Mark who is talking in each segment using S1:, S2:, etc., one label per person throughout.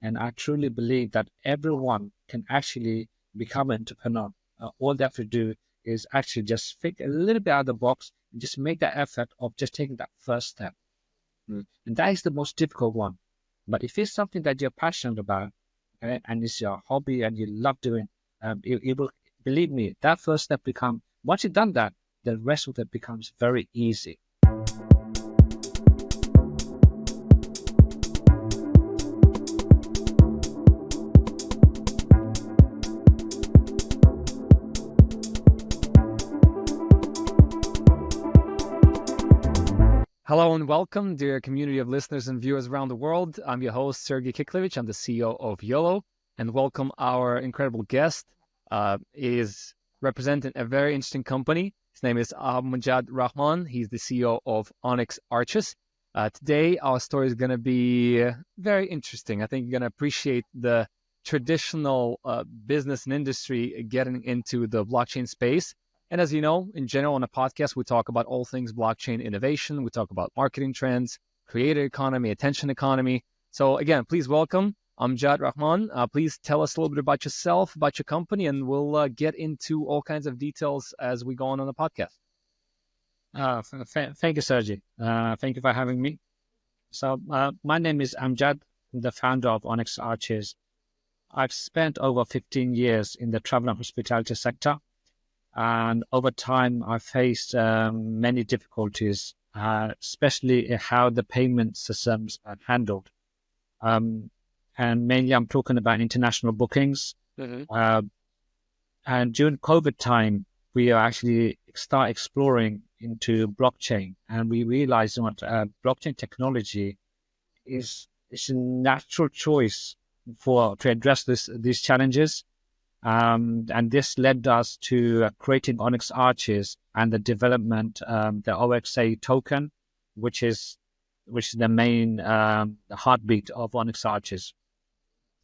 S1: And I truly believe that everyone can actually become an entrepreneur. All they have to do is actually just think a little bit out of the box and just make that effort of just taking that first step. And that is the most difficult one. But if it's something that you're passionate about, and it's your hobby and you love doing, it will, believe me, that first step once you've done that, the rest of it becomes very easy.
S2: Hello and welcome, dear community of listeners and viewers around the world. I'm your host, Sergey Kiklevich. I'm the CEO of YOLO, and welcome our incredible guest. Is representing a very interesting company. His name is Amjad'ur Rahman. He's the CEO of ONYX ARCHES. Today, our story is going to be very interesting. I think you're going to appreciate the traditional business and industry getting into the blockchain space. And as you know, in general, on a podcast, we talk about all things blockchain innovation. We talk about marketing trends, creator economy, attention economy. So again, please welcome Amjad'ur Rahman. Please tell us a little bit about yourself, about your company, and we'll get into all kinds of details as we go on the podcast.
S1: Thank you, Sergey. Thank you for having me. So my name is Amjad. I'm the founder of ONYX ARCHES. I've spent over 15 years in the travel and hospitality sector. And over time, I faced many difficulties, especially in how the payment systems are handled. And mainly, I'm talking about international bookings. And during COVID time, we actually start exploring into blockchain, and we realized that blockchain technology is a natural choice to address these challenges. And this led us to creating ONYX ARCHES and the development, the OXA token, which is the main heartbeat of ONYX ARCHES.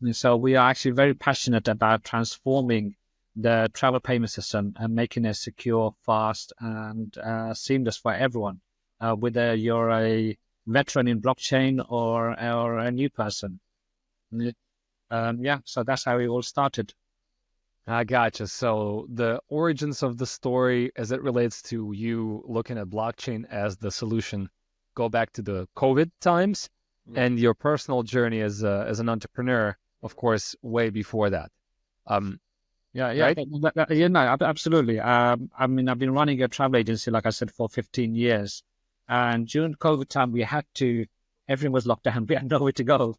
S1: And so we are actually very passionate about transforming the travel payment system and making it secure, fast, and seamless for everyone, whether you're a veteran in blockchain or a new person. So that's how it all started.
S2: I gotcha. So the origins of the story as it relates to you looking at blockchain as the solution go back to the COVID times and your personal journey as an entrepreneur, of course, way before that.
S1: Right? Absolutely. I mean, I've been running a travel agency, like I said, for 15 years. And during COVID time, everything was locked down. We had nowhere to go.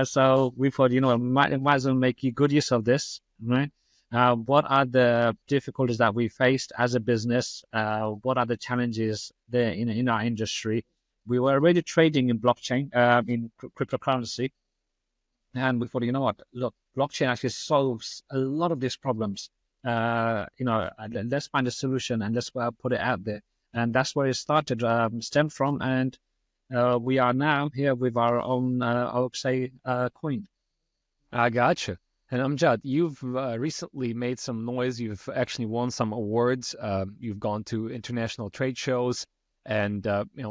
S1: So we thought, might as well make good use of this, right? What are the difficulties that we faced as a business? What are the challenges there in our industry? We were already trading in blockchain, in cryptocurrency. And we thought, what? Look, blockchain actually solves a lot of these problems. Let's find a solution and let's put it out there. And that's where it started, stemmed from. And we are now here with our own OXA coin.
S2: I gotcha. And Amjad, you've recently made some noise. You've actually won some awards. You've gone to international trade shows and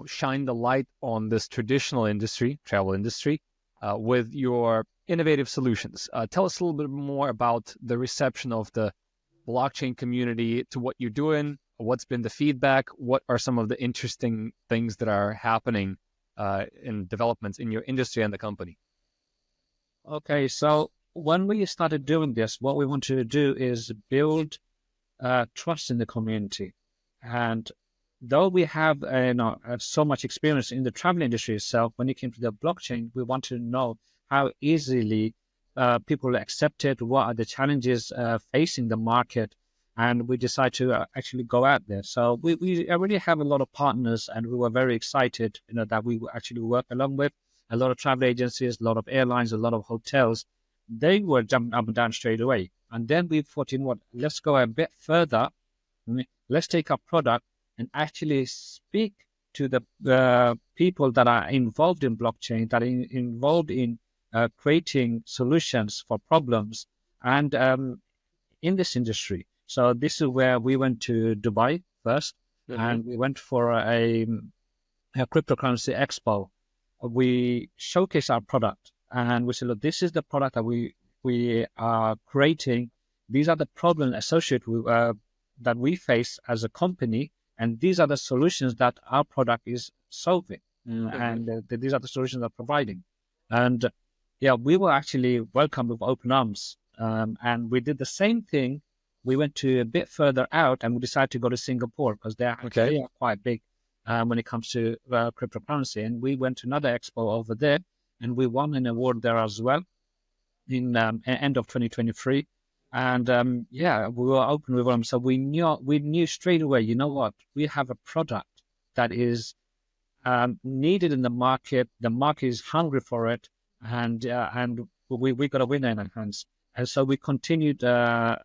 S2: shined the light on this traditional industry, travel industry, with your innovative solutions. Tell us a little bit more about the reception of the blockchain community to what you're doing. What's been the feedback? What are some of the interesting things that are happening in developments in your industry and the company?
S1: Okay, so when we started doing this, what we wanted to do is build trust in the community. And though we have so much experience in the travel industry itself, when it came to the blockchain, we wanted to know how easily people accept it, what are the challenges facing the market, and we decided to actually go out there. So we already have a lot of partners, and we were very excited, that we would actually work along with a lot of travel agencies, a lot of airlines, a lot of hotels. They were jumping up and down straight away. And then we thought, let's go a bit further. Let's take our product and actually speak to the people that are involved in blockchain, that are involved in creating solutions for problems and in this industry. So this is where we went to Dubai first, and we went for a cryptocurrency expo. We showcased our product, and we said, look, this is the product that we are creating. These are the problems associated with that we face as a company, and these are the solutions that our product is solving, and these are the solutions they're providing. And yeah, we were actually welcomed with open arms, and we did the same thing. We went to a bit further out, and we decided to go to Singapore because they are quite big when it comes to cryptocurrency. And we went to another expo over there, and we won an award there as well in end of 2023. And yeah, we were open with them, so we knew straight away. You know what? We have a product that is needed in the market. The market is hungry for it, and we got a winner in our hands. And so we continued with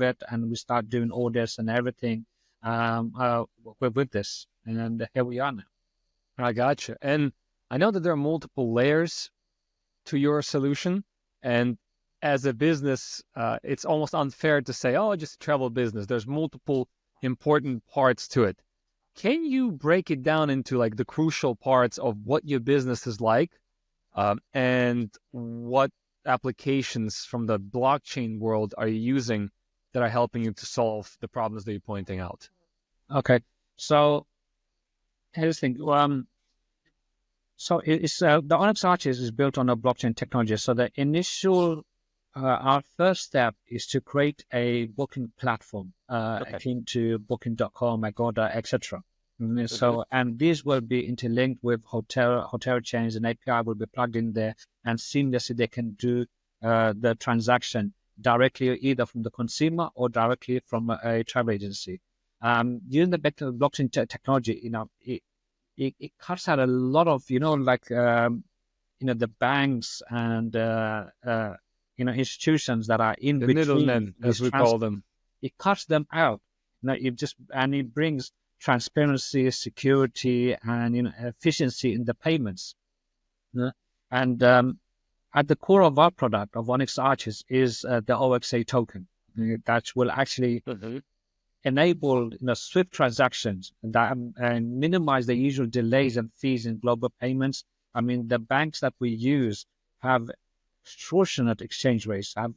S1: it, and we started doing orders and everything with this, and here we are now.
S2: I gotcha. And I know that there are multiple layers to your solution, and as a business, it's almost unfair to say, oh, just a travel business. There's multiple important parts to it. Can you break it down into like the crucial parts of what your business is like, and what applications from the blockchain world are you using that are helping you to solve the problems that you're pointing out?
S1: Okay, so here's the thing. So it's the ONYX ARCHES is built on a blockchain technology. So the initial, our first step is to create a booking platform akin to Booking.com, Agoda, etc. So, and these will be interlinked with hotel chains, and API will be plugged in there, and seamlessly they can do the transaction directly either from the consumer or directly from a travel agency. Using the blockchain technology, it cuts out a lot of, the banks and, institutions that are in
S2: The
S1: between.
S2: middlemen, as we call them.
S1: It cuts them out. It brings transparency, security, and, efficiency in the payments. And at the core of our product, of ONYX ARCHES, is the OXA token that will actually enable swift transactions that and minimize the usual delays and fees in global payments. I mean, the banks that we use have extortionate exchange rates, have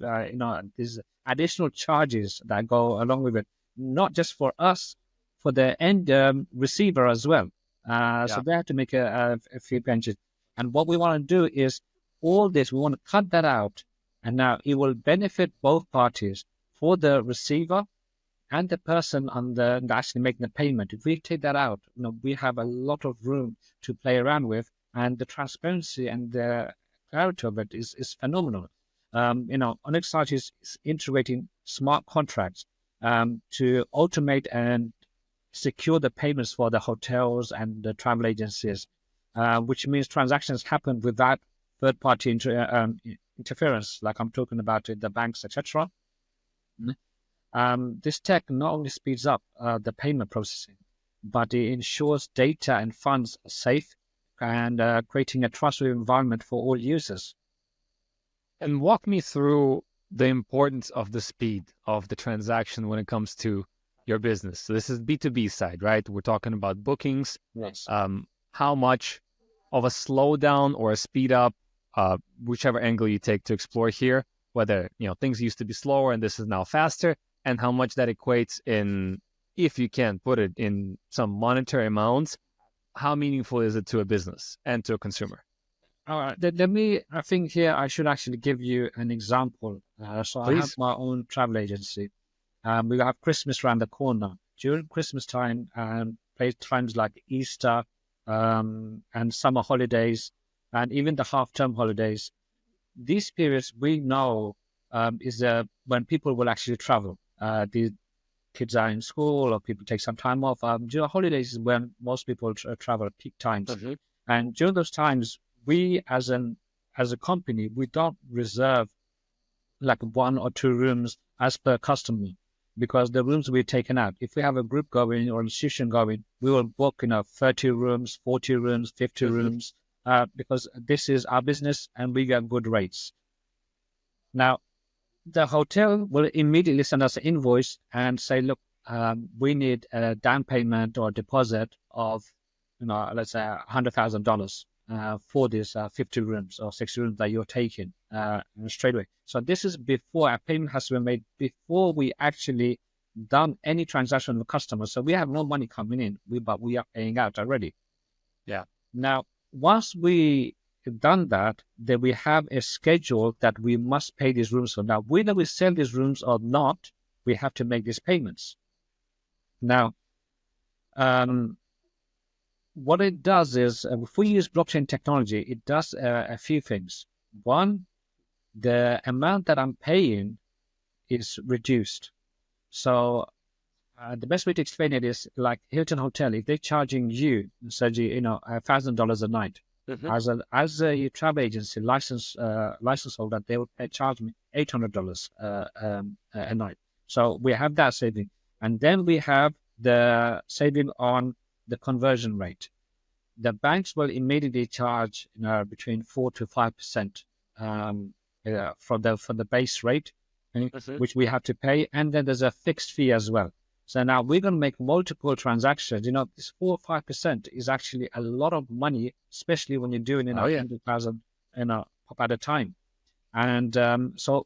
S1: these additional charges that go along with it, not just for us, for the end receiver as well. So they have to make a few changes. And what we want to do is all this, we want to cut that out, and now it will benefit both parties, for the receiver and the person on the actually making the payment. If we take that out, we have a lot of room to play around with, and the transparency and the clarity of it is phenomenal. ONYX ARCHES is integrating smart contracts to automate and secure the payments for the hotels and the travel agencies, which means transactions happen without third-party interference, like I'm talking about the banks, etc. This tech not only speeds up the payment processing, but it ensures data and funds are safe, and creating a trustworthy environment for all users.
S2: And walk me through the importance of the speed of the transaction when it comes to your business. So this is B2B side, right? We're talking about bookings.
S1: Yes.
S2: How much of a slowdown or a speed up, whichever angle you take to explore here, whether things used to be slower and this is now faster, and how much that equates in, if you can put it in some monetary amounts, how meaningful is it to a business and to a consumer?
S1: All right. I think here I should actually give you an example. So
S2: Please.
S1: I have my own travel agency. We have Christmas around the corner. During Christmas time, times like Easter and summer holidays, and even the half-term holidays, these periods we know is when people will actually travel. The kids are in school, or people take some time off. During holidays is when most people travel at peak times. And during those times, we as a company, we don't reserve like 1 or 2 rooms as per customer, because the rooms will be taken out. If we have a group going or an institution going, we will book 30 rooms, 40 rooms, 50 rooms, because this is our business and we get good rates. Now, the hotel will immediately send us an invoice and say, look, we need a down payment or a deposit of, let's say $100,000. for these 50 rooms or 60 rooms that you're taking straight away. So this is before a payment has been made, before we actually done any transaction with the customer. So we have no money coming in, but we are paying out already.
S2: Yeah.
S1: Now, once we done that, then we have a schedule that we must pay these rooms for. Now, whether we sell these rooms or not, we have to make these payments. Now, what it does is, if we use blockchain technology, it does a few things. One, the amount that I'm paying is reduced. So the best way to explain it is like Hilton Hotel. If they're charging you, Sergey, $1,000 a night, as a travel agency license holder, they would charge me $800 a night. So we have that saving, and then we have the saving on the conversion rate. The banks will immediately charge between 4 to 5% for the base rate, which we have to pay, and then there's a fixed fee as well. So now we're going to make multiple transactions. This 4 or 5% is actually a lot of money, especially when you're doing 100,000 pop at a time. And so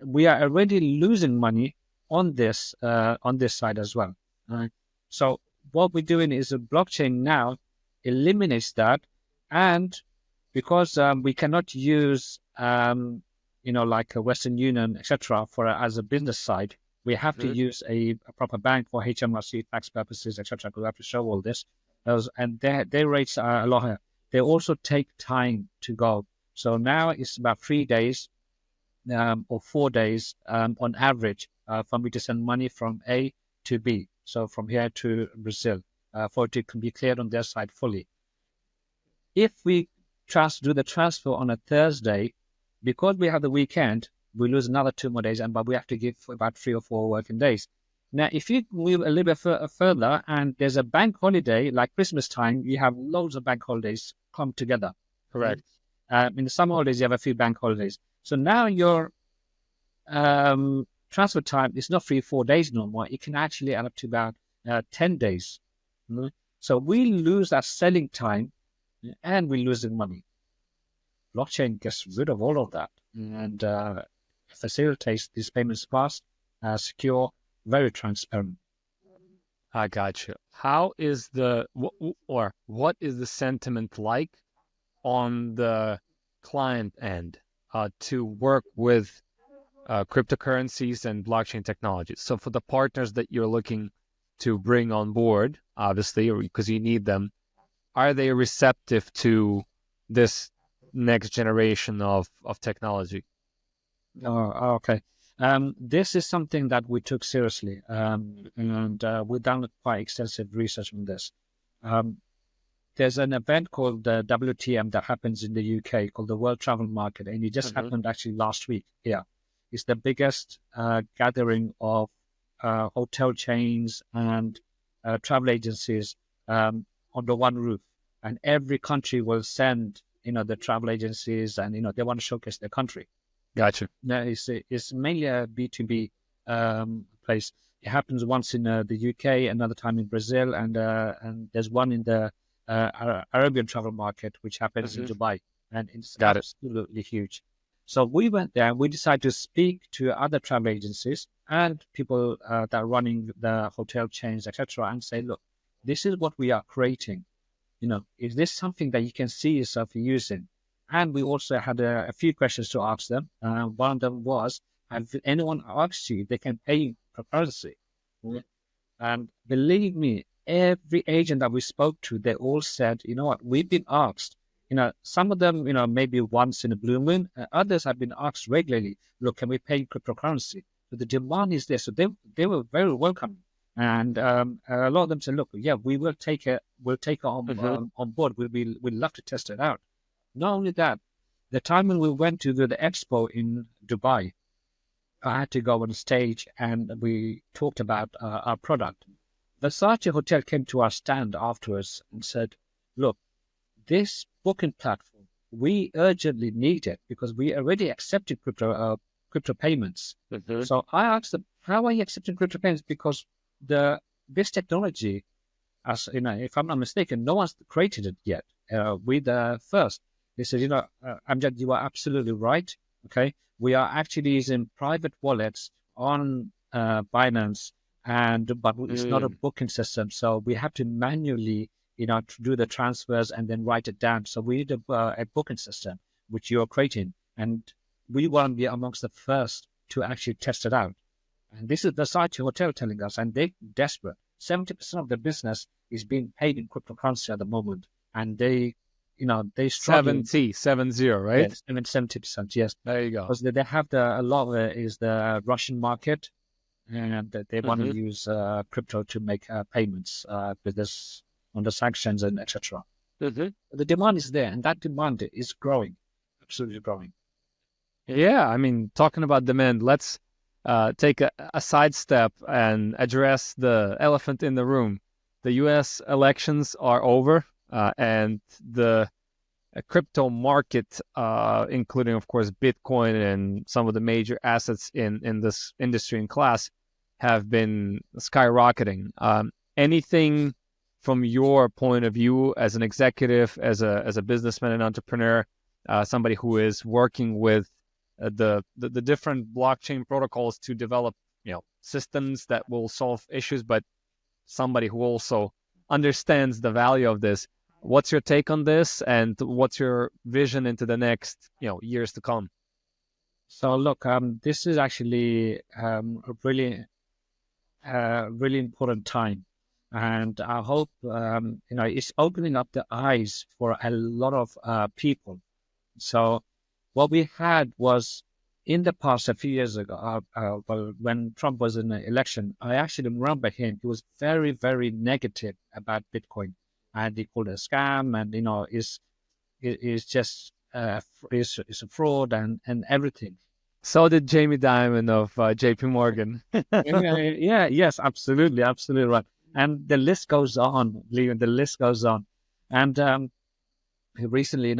S1: we are already losing money on this side as well. So what we're doing is a blockchain now eliminates that, and because we cannot use like a Western Union, etc., as a business side, we have to use a proper bank for HMRC tax purposes, etc. We have to show all this, and their rates are a lot higher. They also take time to go. So now it's about 3 days or 4 days on average for me to send money from A to B. So from here to Brazil, for it to be cleared on their side fully. If we do the transfer on a Thursday, because we have the weekend, we lose another 2 more days, but we have to give about 3 or 4 working days. Now, if you move a little bit further and there's a bank holiday, like Christmas time, you have loads of bank holidays come together.
S2: Correct.
S1: In the summer holidays, you have a few bank holidays. So now your transfer time is not 3 or 4 days no more. It can actually add up to about 10 days. So we lose that selling time and we're losing money. Blockchain gets rid of all of that and facilitates these payments fast, secure, very transparent.
S2: I got you. How is what is the sentiment like on the client end to work with cryptocurrencies and blockchain technologies? So for the partners that you're looking to bring on board, obviously, because you need them, are they receptive to this next generation of technology?
S1: Oh, okay. This is something that we took seriously, and we've done quite extensive research on this. There's an event called the WTM that happens in the UK called the World Travel Market, and it just happened actually last week here. It's the biggest gathering of hotel chains and travel agencies under one roof, and every country will send the travel agencies, and they want to showcase their country.
S2: Gotcha.
S1: No, it's mainly a B2B place. It happens once in the UK, another time in Brazil, and there's one in the Arabian travel market, which happens in Dubai, and it's absolutely huge. So we went there and we decided to speak to other travel agencies and people that are running the hotel chains, etc., and say, look, this is what we are creating. Is this something that you can see yourself using? And we also had a few questions to ask them. One of them was, have anyone asked you if they can pay you for currency? And believe me, every agent that we spoke to, they all said, you know what, we've been asked. Some of them, maybe once in a blue moon. Others have been asked regularly, look, can we pay you cryptocurrency? So the demand is there. So they were very welcoming. And a lot of them said, look, yeah, we will take it. We'll take it on board. We'd love to test it out. Not only that, the time when we went to the expo in Dubai, I had to go on stage and we talked about our product. Versace Hotel came to our stand afterwards and said, look, this booking platform, we urgently need it because we already accepted crypto payments. So I asked them, how are you accepting crypto payments? Because this technology as if I'm not mistaken, no one's created it yet. We the first. They said, Amjad, you are absolutely right. Okay, we are actually using private wallets on Binance, but it's not a booking system, so we have to manually, to do the transfers and then write it down. So we need a booking system, which you are creating, and we want to be amongst the first to actually test it out. And this is the site hotel telling us, and they're desperate. 70% of the business is being paid in cryptocurrency at the moment, and they struggle.
S2: 70, right?
S1: Yes, I mean 70%. Yes,
S2: There you go.
S1: because they have a lot of it is the Russian market, and they want to use crypto to make payments with this on the sanctions and etc. The demand is there, and that demand is growing, absolutely growing.
S2: Yeah, I mean, talking about demand, let's take a sidestep and address the elephant in the room. The U.S. elections are over, and the crypto market, including, of course, Bitcoin and some of the major assets in this industry and class, have been skyrocketing. Anything from your point of view as an executive, as a businessman and entrepreneur, somebody who is working with the different blockchain protocols to develop systems that will solve issues, but somebody who also understands the value of this. What's your take on this, and what's your vision into the next years to come?
S1: So look, this is actually a really really important time, and I hope it's opening up the eyes for a lot of people. So what we had was in the past, a few years ago, well, when Trump was in the election, I actually remember him. He was very, very negative about Bitcoin, and he called it a scam, and is just is a fraud and everything.
S2: So did Jamie Dimon of JP Morgan.
S1: Yes, absolutely, absolutely right. And the list goes on, Leon. The list goes on, and recently,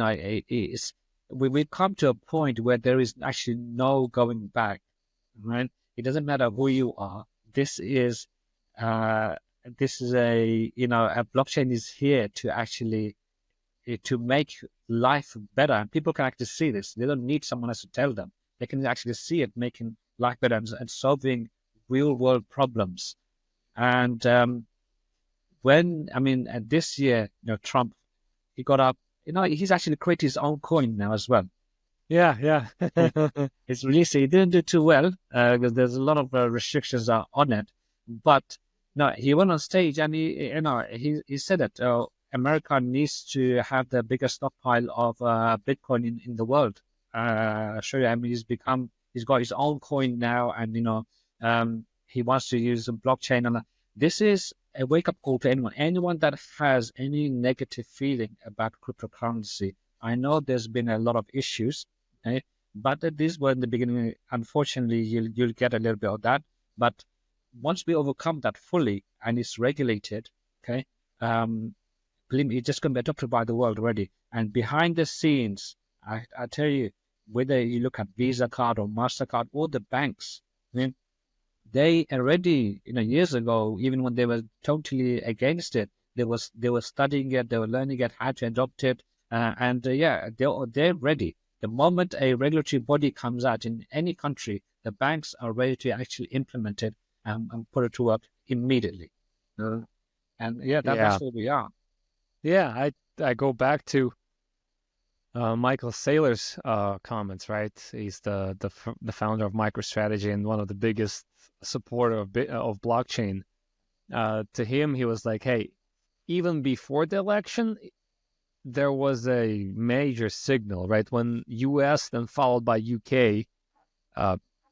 S1: we've come to a point where there is actually no going back. Right? It doesn't matter who you are. This is a blockchain is here to actually to make life better, and people can actually see this. They don't need someone else to tell them. They can actually see it making life better and solving real world problems. And this year, Trump, he got up. He's actually created his own coin now as well.
S2: Yeah.
S1: It's released. He didn't do too well because there's a lot of restrictions on it. But no, he went on stage and he said that America needs to have the biggest stockpile of Bitcoin in the world. Sure, I mean he's got his own coin now, and he wants to use a blockchain, and this is a wake up call to anyone that has any negative feeling about cryptocurrency. I know there's been a lot of issues, but these were in the beginning. Unfortunately, you'll get a little bit of that, but once we overcome that fully and it's regulated, okay, believe me, it's just going to be adopted by the world already. And behind the scenes, I tell you, whether you look at Visa card or MasterCard or the banks, I mean, they already, years ago, even when they were totally against it, they were studying it, they were learning it, how to adopt it, they're ready. The moment a regulatory body comes out in any country, the banks are ready to actually implement it and put it to work immediately. That's where we are.
S2: Yeah, I go back to Michael Saylor's comments, right? He's the founder of MicroStrategy and one of the biggest supporter of blockchain. To him, he was like, hey, even before the election, there was a major signal, right? When US, then followed by UK,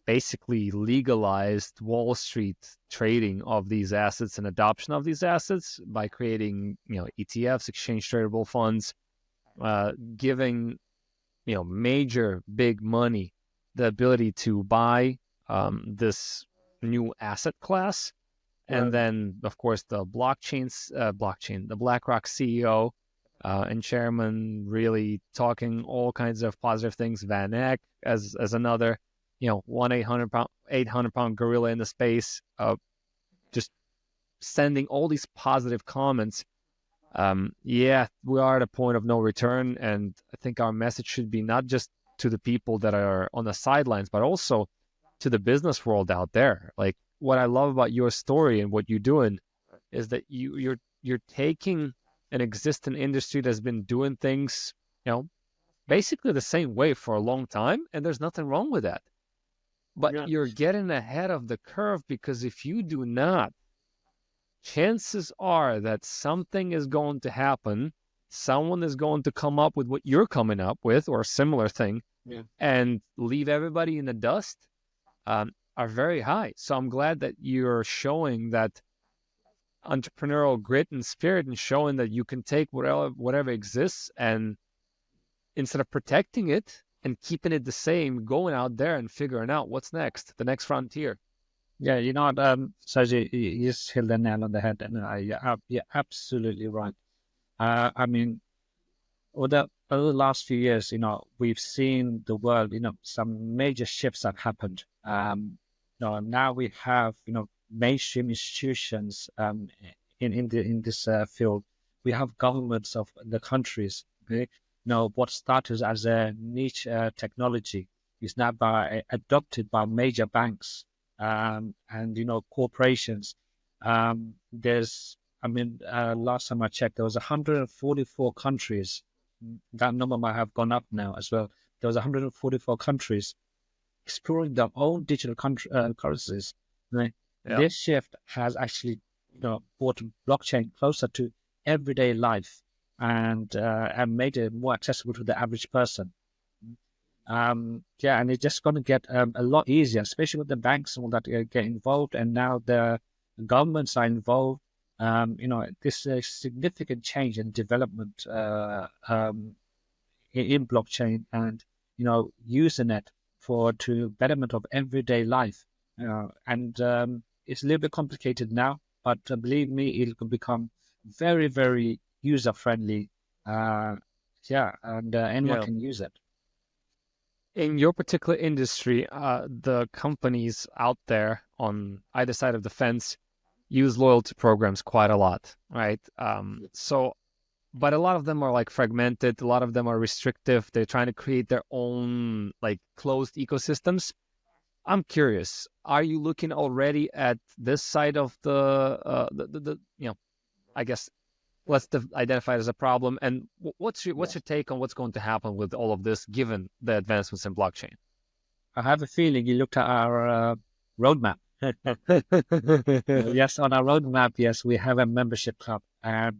S2: basically legalized Wall Street trading of these assets and adoption of these assets by creating, ETFs, exchange tradable funds, giving, major big money the ability to buy this new asset class. And then, of course, the the BlackRock CEO and chairman really talking all kinds of positive things. Van Eck as another, 800 pound gorilla in the space, just sending all these positive comments. Yeah, we are at a point of no return, and I think our message should be not just to the people that are on the sidelines, but also to the business world out there. Like, what I love about your story and what you're doing is that you're taking an existing industry that's been doing things, basically the same way for a long time, and there's nothing wrong with that. But
S1: Yeah.
S2: you're getting ahead of the curve, because if you do not, chances are that something is going to happen. Someone is going to come up with what you're coming up with, or a similar thing,
S1: Yeah.
S2: and leave everybody in the dust, are very high. So I'm glad that you're showing that entrepreneurial grit and spirit, and showing that you can take whatever exists, and instead of protecting it and keeping it the same, going out there and figuring out what's next, the next frontier.
S1: Yeah, Sergey, you just hit the nail on the head, and you're absolutely right. I mean, over the last few years, we've seen the world, some major shifts have happened. Now we have, mainstream institutions in this field. We have governments of the countries. Okay? What started as a niche technology is now adopted by major banks and corporations. Last time I checked, there was 144 countries. That number might have gone up now as well. There was 144 countries exploring their own digital currencies. Right?
S2: Yeah.
S1: This shift has actually, brought blockchain closer to everyday life and made it more accessible to the average person. And it's just going to get a lot easier, especially with the banks and all that get involved, and now the governments are involved. This is a significant change in development in blockchain, and using it to betterment of everyday life. And it's a little bit complicated now, but believe me, it will become very, very user friendly. And anyone can use it.
S2: In your particular industry, the companies out there on either side of the fence use loyalty programs quite a lot, right? But a lot of them are like fragmented. A lot of them are restrictive. They're trying to create their own like closed ecosystems. I'm curious, are you looking already at this side of I guess let's identify it as a problem, and what's your take on what's going to happen with all of this, given the advancements in blockchain?
S1: I have a feeling you looked at our roadmap. Yes, on our roadmap, yes, we have a membership club, and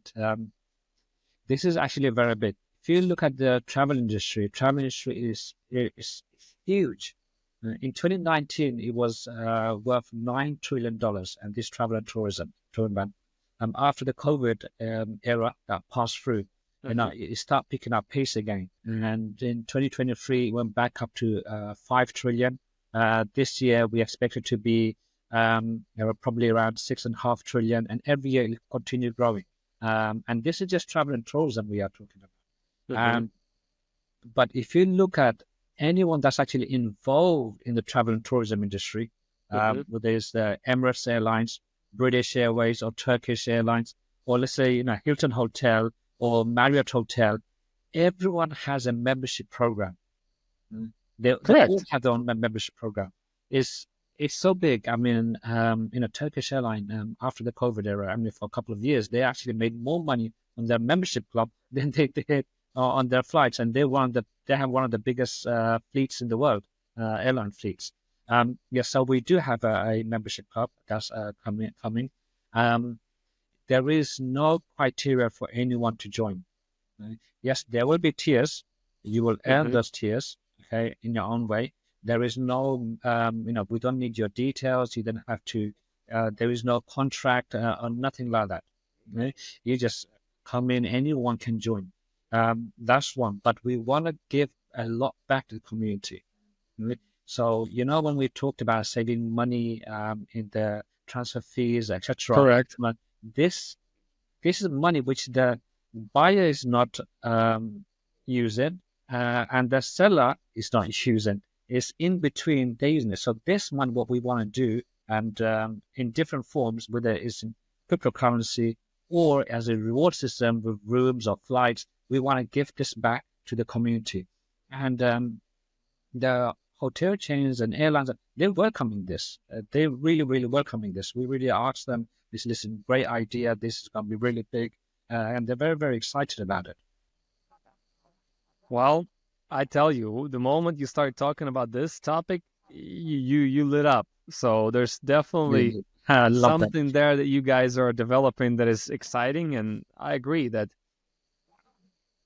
S1: this is actually very big. If you look at the travel industry is huge. In 2019, it was worth $9 trillion, and this travel and tourism. After the COVID era that passed through, it started picking up pace again. And in 2023, it went back up to 5 trillion. This year, we expect it to be probably around 6.5 trillion, and every year it will continue growing. And this is just travel and tourism we are talking about. But if you look at anyone that's actually involved in the travel and tourism industry, whether it's the Emirates Airlines, British Airways, or Turkish Airlines, or let's say Hilton Hotel or Marriott Hotel, everyone has a membership program. They all have their own membership program. It's so big. I mean, Turkish Airline after the COVID era, for a couple of years, they actually made more money on their membership club than they did on their flights, and they have one of the biggest fleets in the world, airline fleets. So we do have a membership club that's coming. There is no criteria for anyone to join. Right? Yes, there will be tiers. You will earn those tiers, okay, in your own way. There is no, we don't need your details. You don't have to. There is no contract or nothing like that. Okay? You just come in. Anyone can join. That's one. But we want to give a lot back to the community. Right? So, when we talked about saving money in the transfer fees, etc.
S2: Correct.
S1: This is money which the buyer is not using and the seller is not using. It's in between, they're using it. So this money, what we want to do, and in different forms, whether it's in cryptocurrency or as a reward system with rooms or flights. We want to give this back to the community. And the hotel chains and airlines, they're welcoming this. They're really, really welcoming this. We really asked them, listen, great idea. This is going to be really big. And they're very, very excited about it.
S2: Well, I tell you, the moment you start talking about this topic, you lit up. So there's definitely something there that you guys are developing that is exciting. And I agree that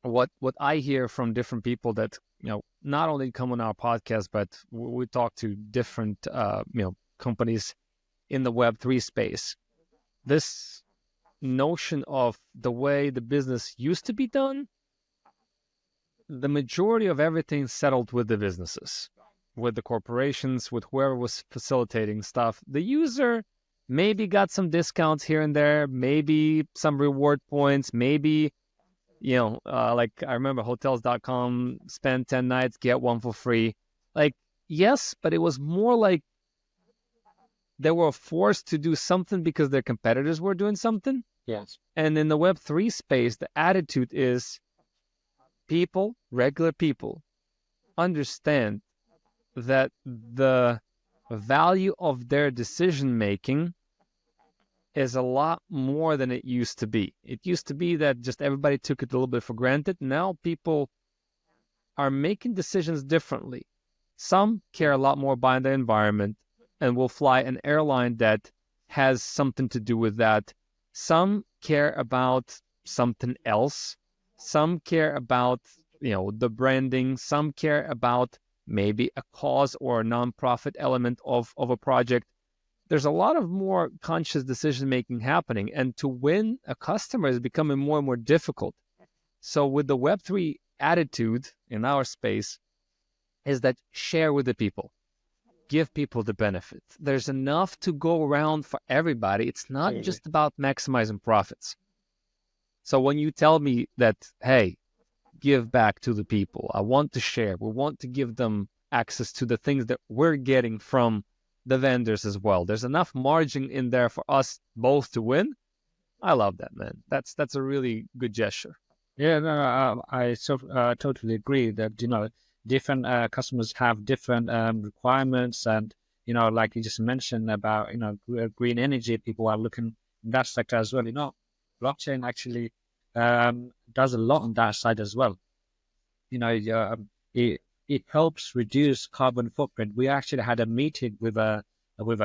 S2: what I hear from different people that, not only come on our podcast, but we talk to different, companies in the Web3 space. This notion of the way the business used to be done, the majority of everything settled with the businesses, with the corporations, with whoever was facilitating stuff. The user maybe got some discounts here and there, maybe some reward points, maybe, like I remember hotels.com, spend 10 nights, get one for free. Like, yes, but it was more like they were forced to do something because their competitors were doing something.
S1: Yes.
S2: And in the Web3 space, the attitude is people, regular people, understand that the value of their decision-making is a lot more than it used to be. It used to be that just everybody took it a little bit for granted. Now people are making decisions differently. Some care a lot more about the environment and will fly an airline that has something to do with that. Some care about something else. Some care about, the branding. Some care about maybe a cause or a nonprofit element of a project. There's a lot of more conscious decision-making happening. And to win a customer is becoming more and more difficult. So with the Web3 attitude in our space is that share with the people. Give people the benefits. There's enough to go around for everybody. It's not just about maximizing profits. So when you tell me that, hey, give back to the people, I want to share, we want to give them access to the things that we're getting from the vendors as well. There's enough margin in there for us both to win. I love that, man. That's a really good gesture.
S1: Yeah, no, I totally agree that, different customers have different requirements. And, like you just mentioned about, green energy, people are looking in that sector as well. Blockchain actually does a lot on that side as well. It helps reduce carbon footprint. We actually had a meeting with a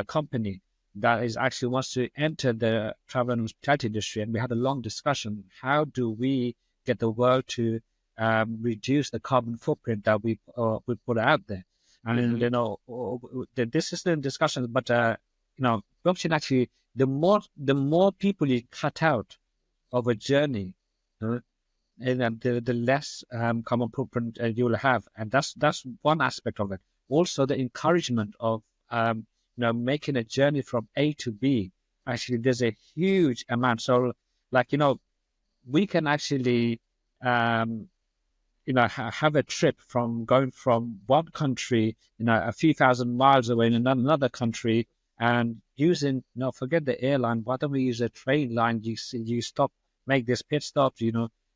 S1: company that is actually wants to enter the travel and hospitality industry, and we had a long discussion. How do we get the world to reduce the carbon footprint that we put out there? And this is the discussion. But blockchain actually, the more people you cut out of a journey, and the less carbon footprint you will have. And that's one aspect of it. Also, the encouragement of making a journey from A to B. Actually, there's a huge amount. So, we can actually have a trip from going from one country, a few thousand miles away in another country, and using, forget the airline. Why don't we use a train line? You stop, make this pit stop,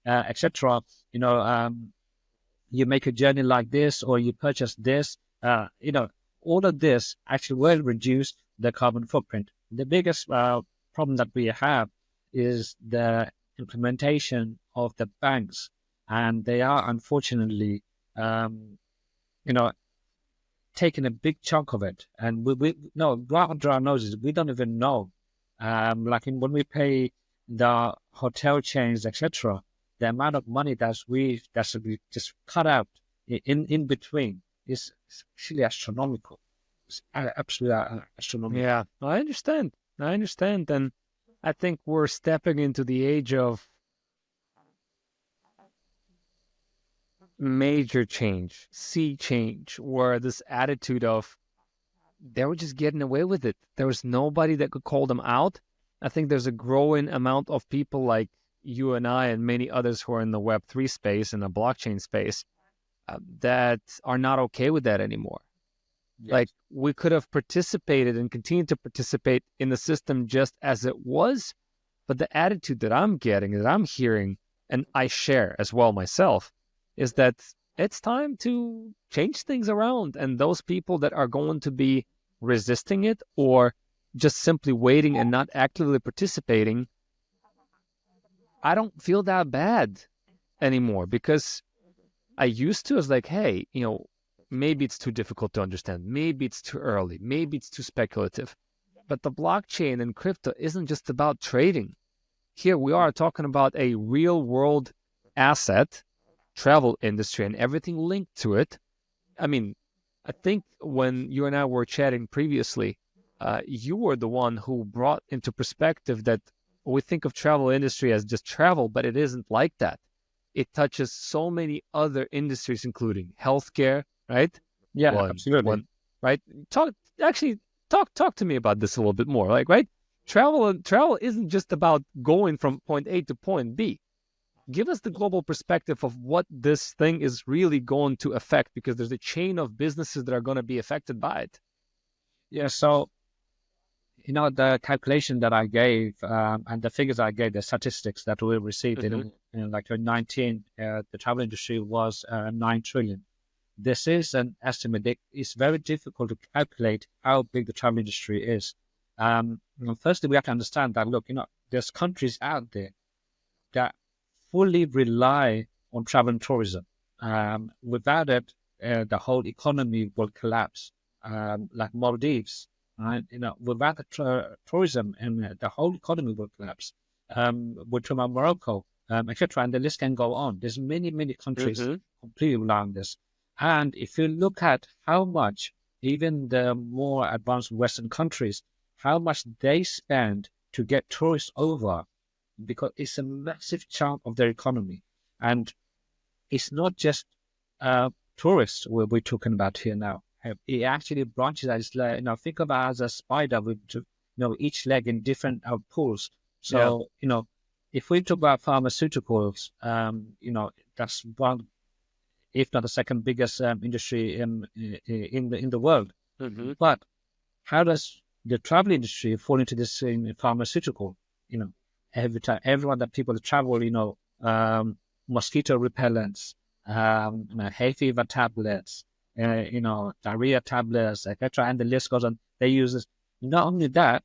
S1: etc. You make a journey like this, or you purchase this. All of this actually will reduce the carbon footprint. The biggest problem that we have is the implementation of the banks, and they are unfortunately, taking a big chunk of it. And we right under our noses, we don't even know. When we pay the hotel chains, etc., the amount of money that's we just cut out in between is actually astronomical. It's absolutely astronomical.
S2: Yeah, I understand. And I think we're stepping into the age of major change, sea change, where this attitude of they were just getting away with it. There was nobody that could call them out. I think there's a growing amount of people like you and I and many others who are in the Web3 space and the blockchain space that are not okay with that anymore. Yes. Like, we could have participated and continued to participate in the system just as it was, But the attitude that I'm getting, that I'm hearing, and I share as well myself, is that it's time to change things around. And those people that are going to be resisting it or just simply waiting and not actively participating, I don't feel that bad anymore, because I used to, I was like, hey, maybe it's too difficult to understand. Maybe it's too early. Maybe it's too speculative. But the blockchain and crypto isn't just about trading. Here we are talking about a real world asset, travel industry, and everything linked to it. I mean, I think when you and I were chatting previously, you were the one who brought into perspective that we think of travel industry as just travel, but it isn't like that. It touches so many other industries, including healthcare, right?
S1: Yeah, absolutely.
S2: Right? Talk to me about this a little bit more. Like, right? Travel isn't just about going from point A to point B. Give us the global perspective of what this thing is really going to affect, because there's a chain of businesses that are going to be affected by it.
S1: Yeah, so the calculation that I gave and the figures I gave, the statistics that we received in like 2019, the travel industry was 9 trillion. This is an estimate. It's very difficult to calculate how big the travel industry is. Firstly, we have to understand that, look, there's countries out there that fully rely on travel and tourism. Without it, the whole economy will collapse, like Maldives. Right? Without the tourism, and the whole economy will collapse. We're talking about Morocco, etc. And the list can go on. There's many, many countries completely rely on this. And if you look at how much, even the more advanced Western countries, how much they spend to get tourists over, because it's a massive chunk of their economy. And it's not just tourists we're talking about here now. It actually branches as, think of it as a spider with, each leg in different pools. So, if we talk about pharmaceuticals, that's one, if not the second biggest industry in the world. But how does the travel industry fall into this pharmaceutical? Everyone that people travel, mosquito repellents, hay fever tablets, diarrhea tablets, etc. And the list goes on. They use this. Not only that,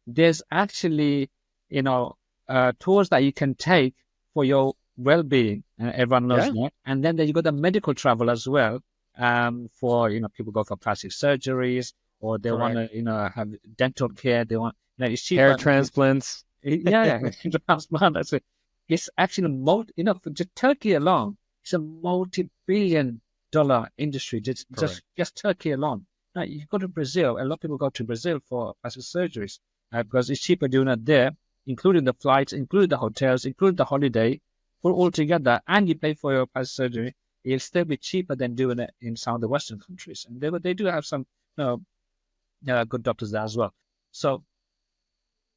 S1: there's actually, tools that you can take for your well-being. Everyone knows that. And then you got the medical travel as well. For people go for plastic surgeries, or they want to have dental care. They want it's cheaper.
S2: Hair transplants.
S1: Transplant. That's it. It's actually for just Turkey alone, it's a multi-billion-dollar industry. Just Turkey alone. Now you go to Brazil. A lot of people go to Brazil for plastic surgeries because it's cheaper doing it there, including the flights, including the hotels, including the holiday, put all together, and you pay for your plastic surgery. It'll still be cheaper than doing it in some of the Western countries, and they do have some good doctors there as well. So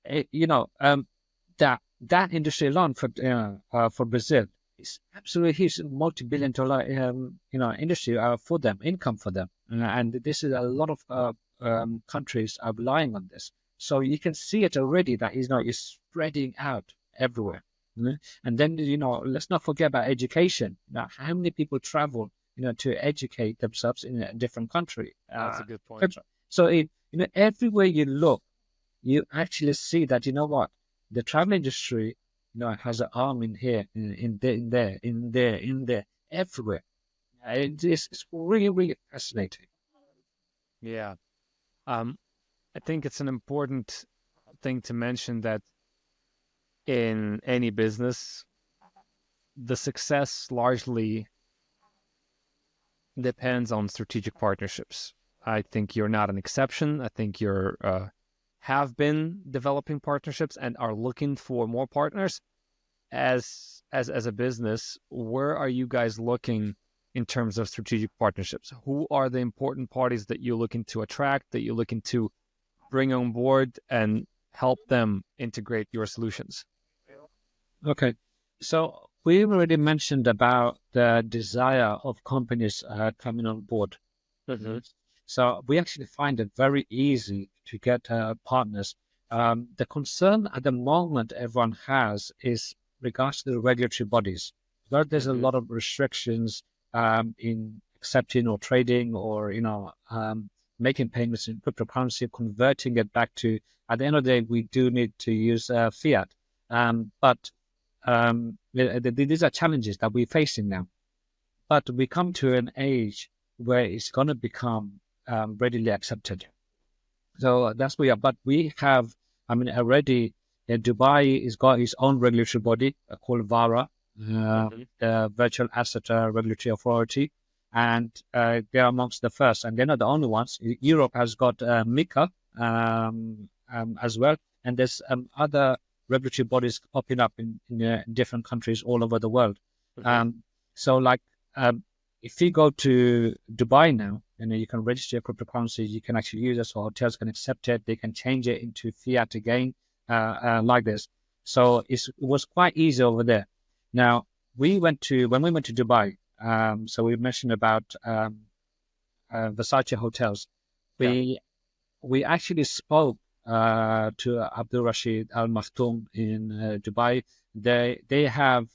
S1: that industry alone for Brazil is absolutely huge, multi-billion-dollar industry for them, income for them, and this is a lot of countries are relying on this. So you can see it already that it's spreading out everywhere. And then let's not forget about education. Now, how many people travel to educate themselves in a different country?
S2: That's a good point.
S1: So everywhere you look, you actually see that the travel industry has an arm in here, in there, everywhere. It's really, really fascinating.
S2: Yeah. I think it's an important thing to mention that in any business, the success largely depends on strategic partnerships. I think you're not an exception. I think you're have been developing partnerships and are looking for more partners. As a business, where are you guys looking in terms of strategic partnerships? Who are the important parties that you're looking to attract, that you're looking to bring on board and help them integrate your solutions?
S1: Okay, so we already mentioned about the desire of companies coming on board. So we actually find it very easy to get partners The concern at the moment everyone has is regards to the regulatory bodies. Where there's a lot of restrictions in accepting or trading or making payments in cryptocurrency, converting it back to. At the end of the day, we do need to use fiat, but these are challenges that we're facing now. But we come to an age where it's going to become readily accepted. So that's where we are. But we have, already Dubai has got its own regulatory body called VARA, the Virtual Asset Regulatory Authority, and they're amongst the first. And they're not the only ones. Europe has got MiCA as well, and there's other regulatory bodies popping up in different countries all over the world. So, like, if you go to Dubai now, you can register your cryptocurrency. You can actually use it, so hotels can accept it. They can change it into fiat again, like this. So it was quite easy over there. Now when we went to Dubai. So we mentioned about Versace hotels. We actually spoke to Abdul Rashid Al Maktoum in Dubai. They have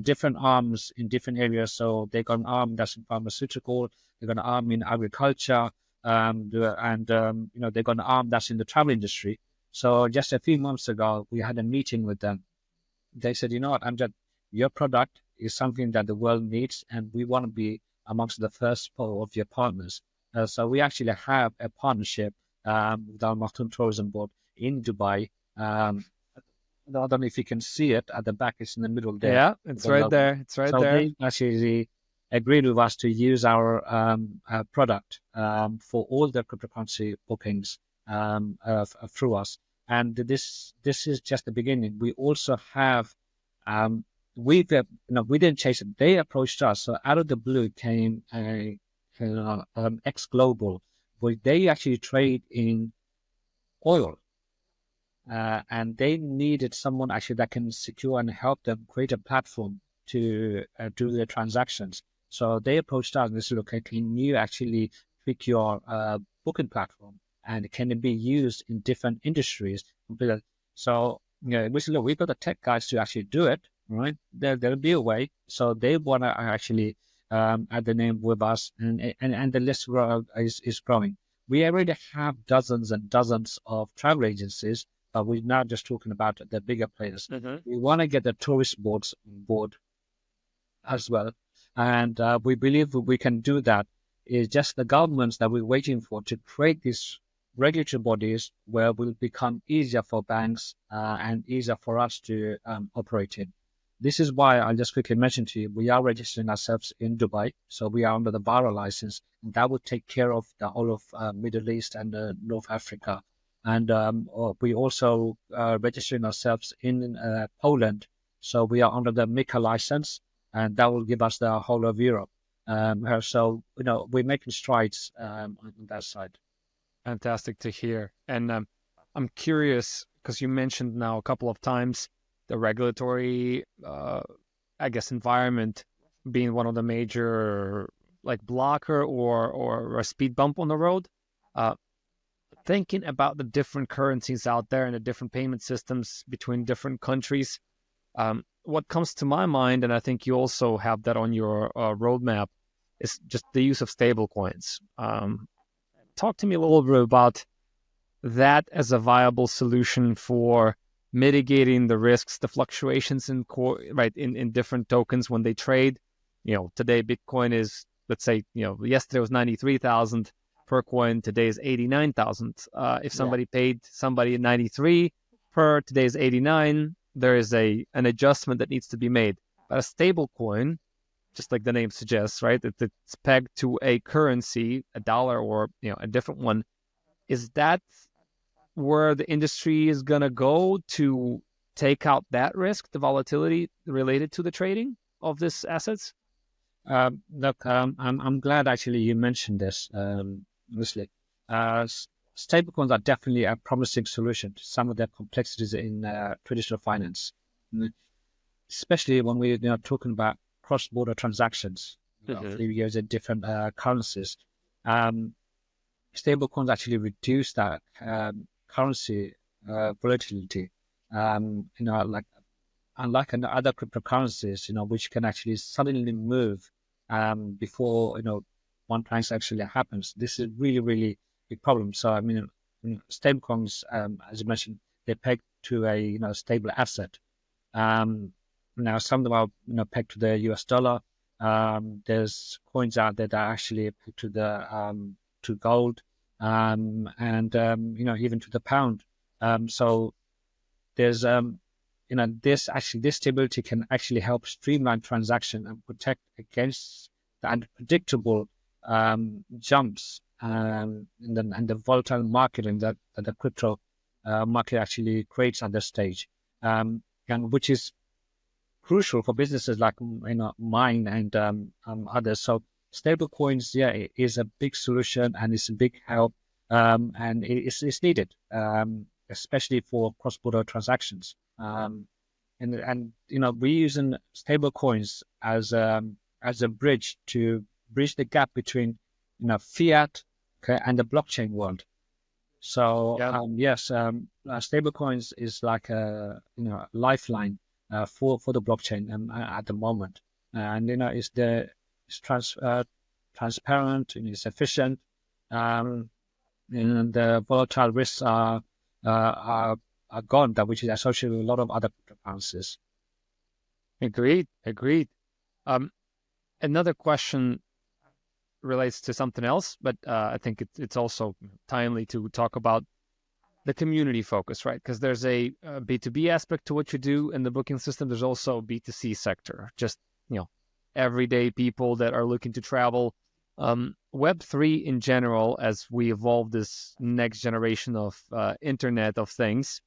S1: different arms in different areas. So they got an arm that's in pharmaceutical. They got an arm in agriculture, and they got an arm that's in the travel industry. So just a few months ago, we had a meeting with them. They said, you know what, Amjad, your product is something that the world needs, and we want to be amongst the first four of your partners. So we actually have a partnership with Al Maktoum Tourism Board in Dubai. I don't know if you can see it at the back. It's in the middle there.
S2: Yeah, it's right there. It's right there.
S1: They actually agreed with us to use our product for all the cryptocurrency bookings through us. And this is just the beginning. We also have we didn't chase it. They approached us. So out of the blue came X Global, where they actually trade in oil. And they needed someone actually that can secure and help them create a platform to do their transactions. So they approached us and they said, okay, can you actually pick your booking platform, and can it be used in different industries? So we said, look, we've got the tech guys to actually do it, right? There'll be a way. So they want to actually add the name with us, and the list is growing. We already have dozens and dozens of travel agencies, but we're now just talking about the bigger players. We want to get the tourist boards on board as well. And we believe we can do that. It's just the governments that we're waiting for to create these regulatory bodies where it will become easier for banks and easier for us to operate in. This is why I'll just quickly mention to you, we are registering ourselves in Dubai. So we are under the VARA license, and that would take care of the whole of Middle East and North Africa. And we also registering ourselves in Poland. So we are under the MiCA license, and that will give us the whole of Europe. So, we're making strides on that side.
S2: Fantastic to hear. And I'm curious, because you mentioned now a couple of times the regulatory, environment being one of the major blocker or a speed bump on the road. Thinking about the different currencies out there and the different payment systems between different countries, what comes to my mind, and I think you also have that on your roadmap, is just the use of stablecoins. Talk to me a little bit about that as a viable solution for mitigating the risks, the fluctuations in different tokens when they trade. Today Bitcoin is, let's say, yesterday was 93,000 per coin. Today is 89,000. If somebody paid somebody 93 per, today is 89. There is an adjustment that needs to be made. But a stable coin, just like the name suggests, right? It's pegged to a currency, a dollar or a different one. Is that where the industry is going to go to take out that risk, the volatility related to the trading of these assets?
S1: Look, I'm glad actually you mentioned this. Honestly, stablecoins are definitely a promising solution to some of the complexities in traditional finance, especially when we're talking about cross-border transactions. If you use different currencies, stablecoins actually reduce that currency volatility. Like unlike other cryptocurrencies, which can actually suddenly move before one transaction actually happens. This is really, really big problem. So I mean, stablecoins, as you mentioned, they're pegged to a stable asset. Um, Now some of them are pegged to the US dollar. There's coins out there that are actually pegged to the to gold, and even to the pound. So there's this stability can actually help streamline transaction and protect against the unpredictable jumps and the volatile marketing that the crypto market actually creates at this stage, and which is crucial for businesses like mine and others. So stable coins, yeah, it is a big solution and it's a big help, and it's needed, especially for cross-border transactions. And we're using stable coins as a bridge to bridge the gap between fiat, okay, and the blockchain world. So
S2: Yeah,
S1: yes, stable coins is like a lifeline for the blockchain at the moment, and it's transparent and it's efficient, um, and the volatile risks are gone, that which is associated with a lot of other cryptocurrencies.
S2: agreed, agreed. Um, Another question relates to something else, but I think it's also timely to talk about the community focus, right? Because there's a B2B aspect to what you do in the booking system. There's also a B2C sector, just, everyday people that are looking to travel. Web3 in general, as we evolve this next generation of Internet of Things,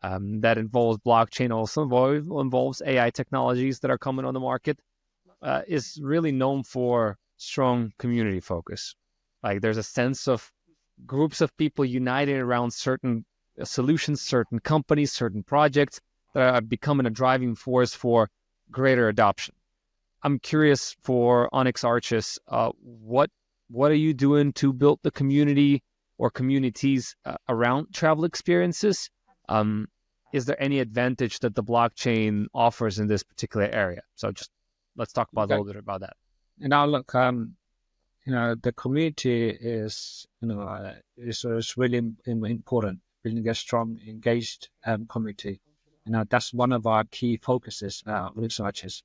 S2: that involves blockchain, also involves AI technologies that are coming on the market, is really known for strong community focus. Like there's a sense of groups of people united around certain solutions, certain companies, certain projects that are becoming a driving force for greater adoption. I'm curious for ONYX ARCHES, what are you doing to build the community or communities around travel experiences? Is there any advantage that the blockchain offers in this particular area? So just let's talk about a
S1: Okay.
S2: little bit about that.
S1: And now look, the community is really important. Building a strong, engaged community. That's one of our key focuses researchers.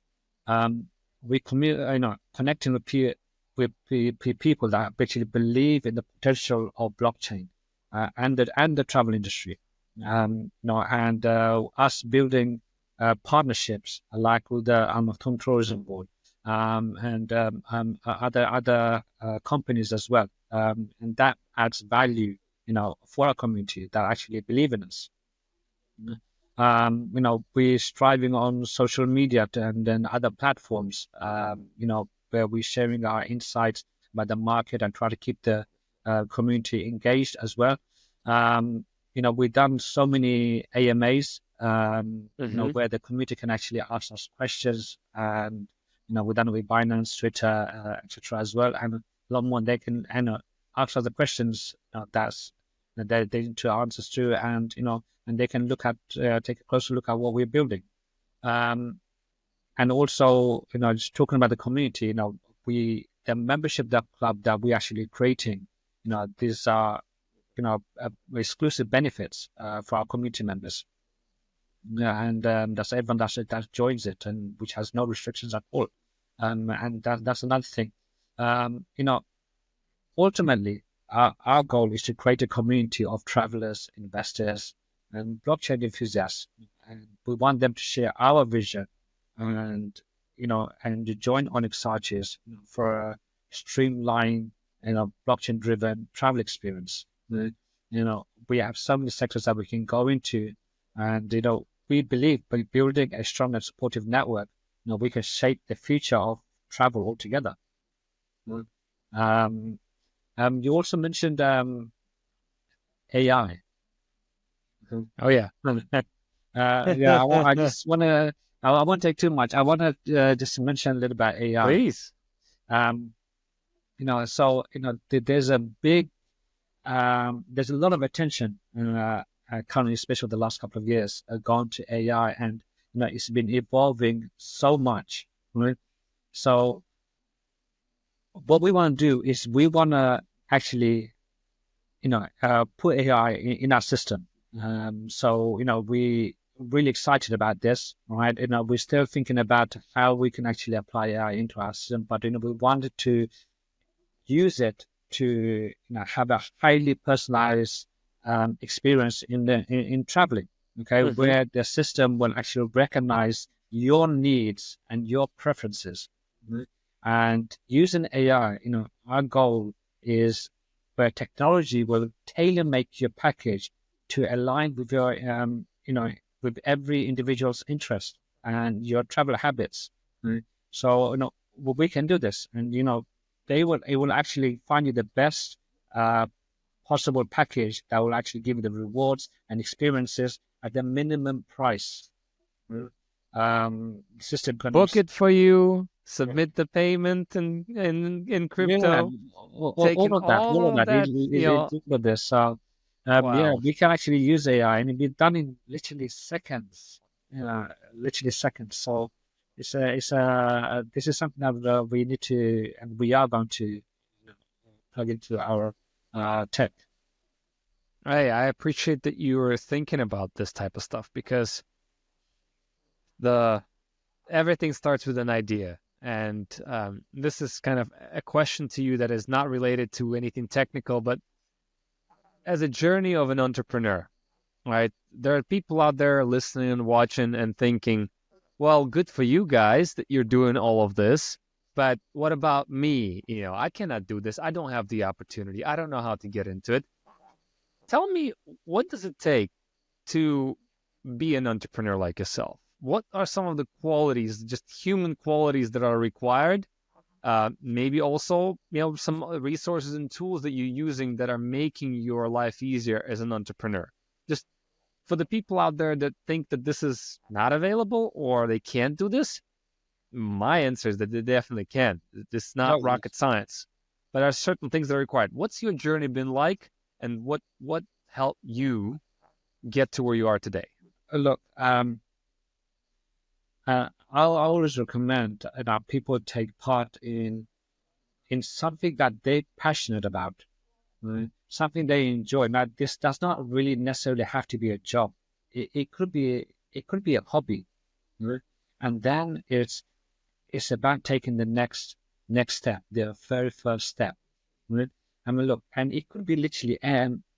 S1: We connecting with people that actually believe in the potential of blockchain and the travel industry. And us building partnerships like with the Almaton Tourism Board, and other companies as well, and that adds value, for our community that actually believe in us. We're striving on social media and then other platforms, where we're sharing our insights about the market and try to keep the community engaged as well. We've done so many AMAs,
S2: Mm-hmm.
S1: where the community can actually ask us questions, and we've done it with Binance, Twitter, etc. as well, and a lot more. They can ask us the questions that they need to answers to, and they can take a closer look at what we're building. Um, and also, just talking about the community, the membership club that we're actually creating, these are, exclusive benefits for our community members. Yeah, and that's everyone that joins it, and which has no restrictions at all. And that's another thing. Um, you know, Ultimately, our goal is to create a community of travelers, investors, and blockchain enthusiasts. And we want them to share our vision and, and to join ONYX ARCHES for a streamlined, blockchain driven travel experience. We have so many sectors that we can go into, and, we believe by building a strong and supportive network, we can shape the future of travel altogether. Um, you also mentioned AI.
S2: Oh yeah,
S1: Yeah, I just want to. I won't take too much. I want to just mention a little about AI.
S2: please.
S1: Um, so there's a big, there's a lot of attention currently, especially the last couple of years, gone to AI, and it's been evolving so much, right? So what we want to do is we want to actually, put AI in our system. So we really excited about this, right? We're still thinking about how we can actually apply AI into our system, but we wanted to use it to have a highly personalized experience in traveling. Okay, where the system will actually recognize your needs and your preferences. And using AI, our goal is where technology will tailor make your package to align with your, with every individual's interest and your travel habits. So, we can do this, and it will actually find you the best possible package that will actually give you the rewards and experiences at the minimum price. System can
S2: Book it for you, submit the payment in crypto, taking
S1: all
S2: all
S1: of
S2: of
S1: that
S2: that,
S1: is with this. So
S2: wow.
S1: we can actually use AI, and it be done in literally seconds. Literally seconds. So this is something that we need to, and we are going to plug into our tech.
S2: I appreciate that you were thinking about this type of stuff, because everything starts with an idea. And this is kind of a question to you that is not related to anything technical, but as a journey of an entrepreneur, right? There are people out there listening and watching and thinking, well, good for you guys that you're doing all of this, but what about me? I cannot do this. I don't have the opportunity. I don't know how to get into it. Tell me, what does it take to be an entrepreneur like yourself? What are some of the qualities, just human qualities, that are required? Maybe also, some resources and tools that you're using that are making your life easier as an entrepreneur. Just for the people out there that think that this is not available or they can't do this, my answer is that they definitely can. This is not
S1: Oh,
S2: rocket science, but there are certain things that are required. What's your journey been like, and what helped you get to where you are today?
S1: look, I'll always recommend that people take part in something that they're passionate about, right? Something they enjoy. Now, this does not really necessarily have to be a job. It could be a hobby, right? And then it's about taking the next step, the very first step, right? I mean, look, and it could be literally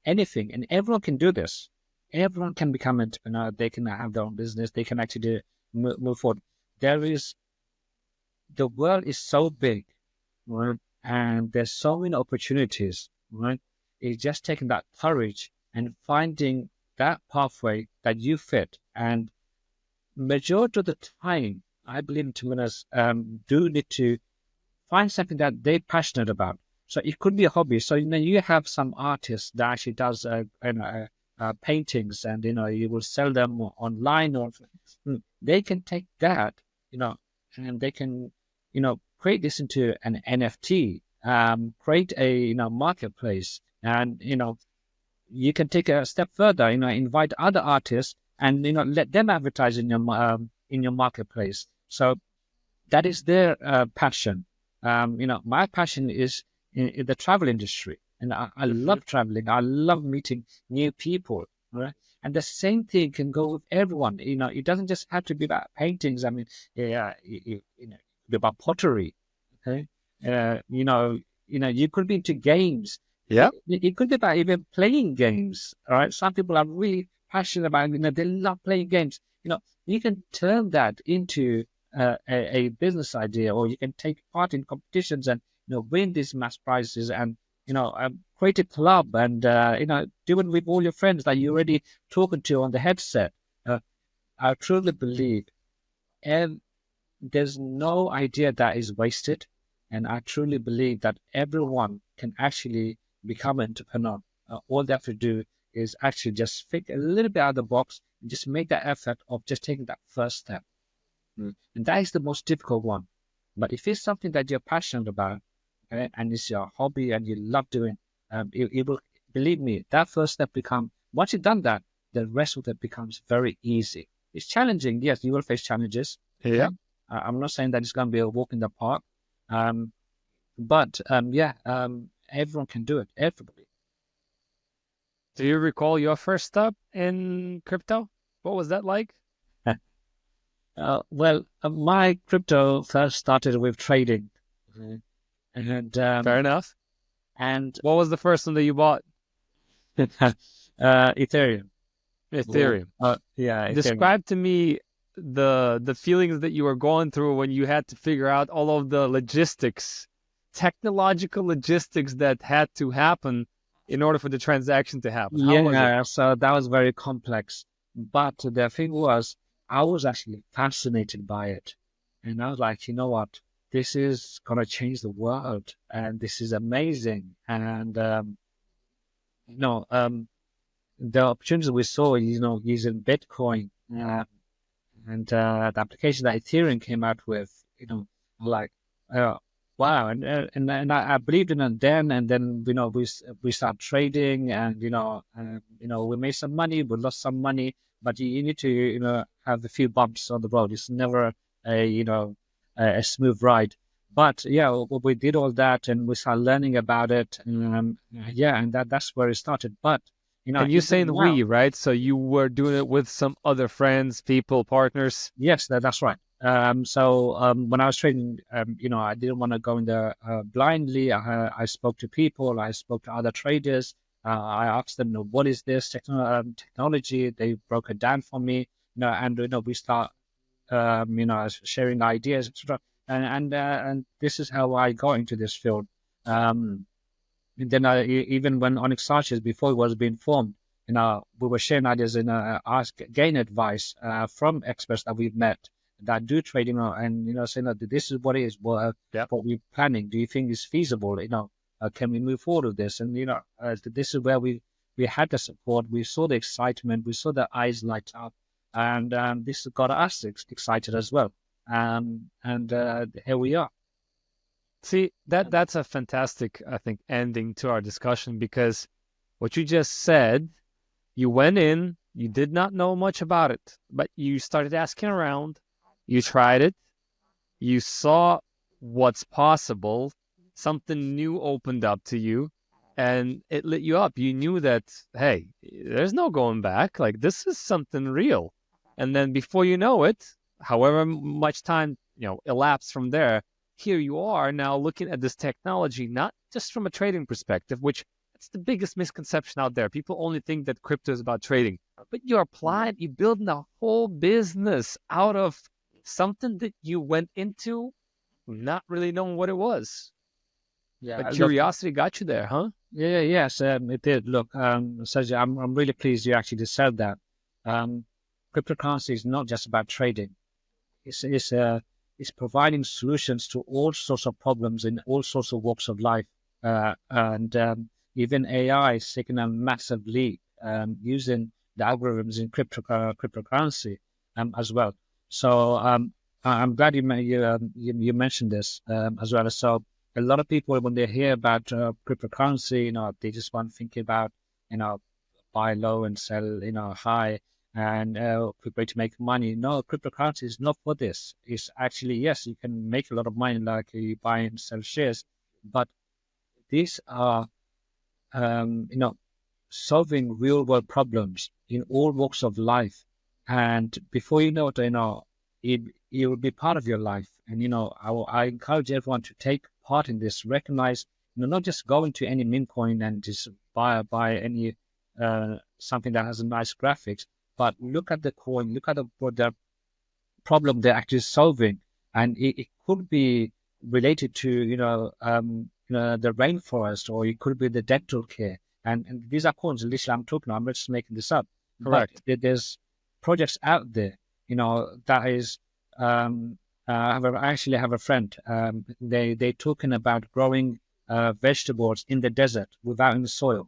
S1: anything, and everyone can do this. Everyone can become an entrepreneur. They can have their own business. They can actually move forward. The world is so big, right? And there's so many opportunities, right? It's just taking that courage and finding that pathway that you fit. And majority of the time, I believe entrepreneurs do need to find something that they're passionate about. So it could be a hobby. So you have some artists that actually does paintings, and you will sell them online, or they can take that, and they can create this into an NFT, create a marketplace, and you can take a step further, invite other artists, and let them advertise in your marketplace. So that is their passion. My passion is in the travel industry, and I love traveling. I love meeting new people, right? And the same thing can go with everyone. It doesn't just have to be about paintings. I mean, yeah, it could be about pottery. Okay, you could be into games.
S2: Yeah.
S1: It could be about even playing games. All right, some people are really passionate about. They love playing games. You can turn that into a business idea, or you can take part in competitions and win these mass prizes, and create a club, and do it with all your friends that you're already talking to on the headset. I truly believe, and there's no idea that is wasted, and I truly believe that everyone can actually become an entrepreneur. All they have to do is actually just think a little bit out of the box and just make that effort of just taking that first step. And that is the most difficult one. But if it's something that you're passionate about, okay, and it's your hobby and you love doing, it will, believe me, that first step become, once you've done that, the rest of it becomes very easy. It's challenging. Yes, you will face challenges.
S2: Yeah.
S1: Okay? I'm not saying that it's going to be a walk in the park. But everyone can do it. Everybody.
S2: Do you recall your first step in crypto? What was that like?
S1: My crypto first started with trading. Mhm. and
S2: Fair enough.
S1: and
S2: What was the first one that you bought?
S1: Ethereum.
S2: Ethereum.
S1: Yeah, Ethereum.
S2: Describe to me the feelings that you were going through when you had to figure out all of the logistics, technological logistics that had to happen in order for the transaction to happen. How was it?
S1: Yeah, so that was very complex. But the thing was, I was actually fascinated by it. And I was like, you know what? This is going to change the world. And this is amazing. And, you know, the opportunities we saw, using Bitcoin and the application that Ethereum came out with, like, uh, wow. And I believed in it then. And then, we started trading and, we made some money, we lost some money, but you need to, have a few bumps on the road. It's never a smooth ride. But yeah, we did all that and we started learning about it. And that's where it started. But,
S2: And you
S1: even
S2: saying
S1: now,
S2: we, right? So you were doing it with some other friends, people, partners.
S1: yes, that's right. When I was trading, I didn't want to go in there blindly. I spoke to people, I spoke to other traders. I asked them, what is this technology? They broke it down for me, and we start, sharing ideas, etc. And this is how I got into this field. And then even when ONYX ARCHES, before it was being formed, we were sharing ideas and gain advice from experts that we've met that do trading and, saying that this is what it is, what we're planning. Do you think is feasible? Can we move forward with this? And, this is where we had the support. We saw the excitement. We saw the eyes light up. And this got us excited as well. And here we are.
S2: See, that's a fantastic, I think, ending to our discussion because what you just said, you went in, you did not know much about it, but you started asking around, you tried it, you saw what's possible, something new opened up to you, and it lit you up. You knew that, hey, there's no going back. Like, this is something real. And then before you know it, however much time, elapsed from there, here you are now looking at this technology, not just from a trading perspective, which it's the biggest misconception out there. People only think that crypto is about trading, but you're building a whole business out of something that you went into not really knowing what it was.
S1: Yeah,
S2: But
S1: look,
S2: curiosity got you there, huh?
S1: yes, it did. Look, Sergey, I'm really pleased you actually just said that. Cryptocurrency is not just about trading. It's providing solutions to all sorts of problems in all sorts of walks of life. And even AI is taking a massive leap using the algorithms in cryptocurrency as well. So I'm glad you mentioned this as well. So a lot of people, when they hear about cryptocurrency, they just want to think about, buy low and sell, high and quick way to make money. No, cryptocurrency is not for this. It's actually, yes, you can make a lot of money like you buy and sell shares, but these are, solving real world problems in all walks of life. And before you know it, it will be part of your life. And, I encourage everyone to take part in this, recognize, not just go into any meme coin and just buy any, something that has a nice graphics, but look at the coin, look at what the problem they're actually solving. And it could be related to, the rainforest, or it could be the dental care. And these are coins, literally, I'm not just making this up.
S2: Correct.
S1: But there's projects out there, that is, I actually have a friend, they're talking about growing vegetables in the desert without any soil.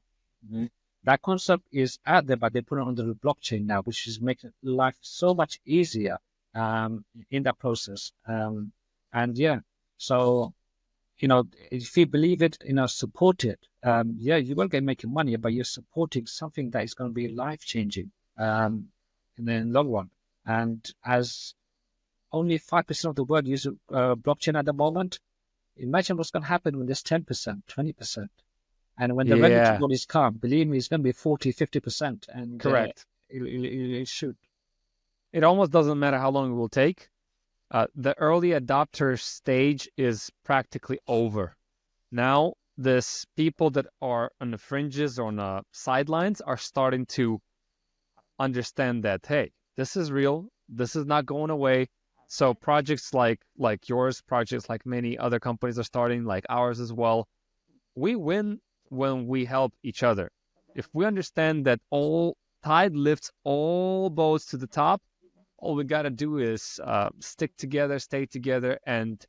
S1: Mhm. That concept is out there, but they put it on the blockchain now, which is making life so much easier in that process. And yeah, so, if you believe it, support it. Yeah, you will get making money, but you're supporting something that is going to be life changing. in the long run. And as only 5% of the world uses blockchain at the moment, imagine what's going to happen when there's 10%, 20%. And when the regulatory
S2: Yeah,
S1: bodies come, believe me, it's going to be 40, 50%. And
S2: correct.
S1: it should.
S2: It almost doesn't matter how long it will take. The early adopter stage is practically over. Now, this people that are on the fringes or on the sidelines are starting to understand that, hey, this is real. This is not going away. So projects like yours, projects like many other companies are starting, like ours as well. We win when we help each other. If we understand that all tide lifts all boats to the top, all we got to do is stick together, stay together, and